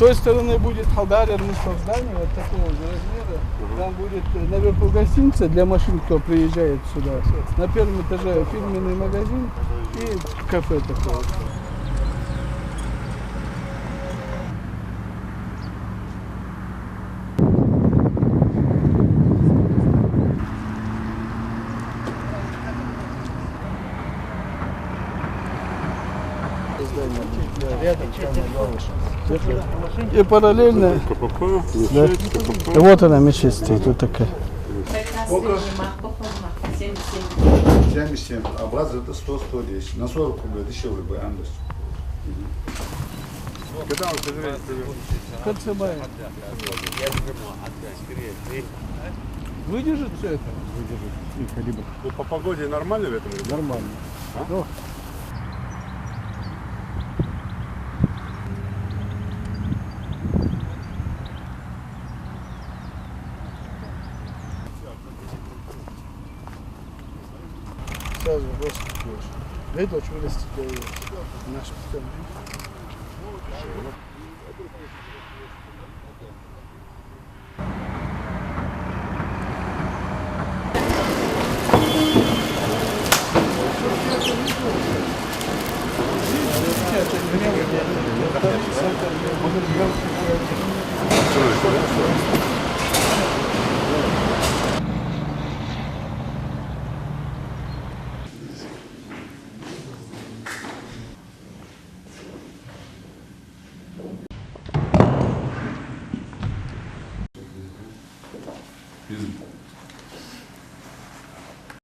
той стороны будет Халдария, Мустав здание вот такого же размера. Там будет наверху гостиница для машин, кто приезжает сюда. На первом этаже фирменный магазин и кафе такое. Рядом и параллельно. Да. И вот она мечеть стоит, вот такая. 77, а база это 100-110. На 40 рублей дешевле бы, Андес. Когда он собирается? Коцебай. Выдержит все это? Выдержит. Ну, по погоде нормально в этом? Нормально. А? Ну, сразу раскупишь. Видно, что вырастет наш питомник.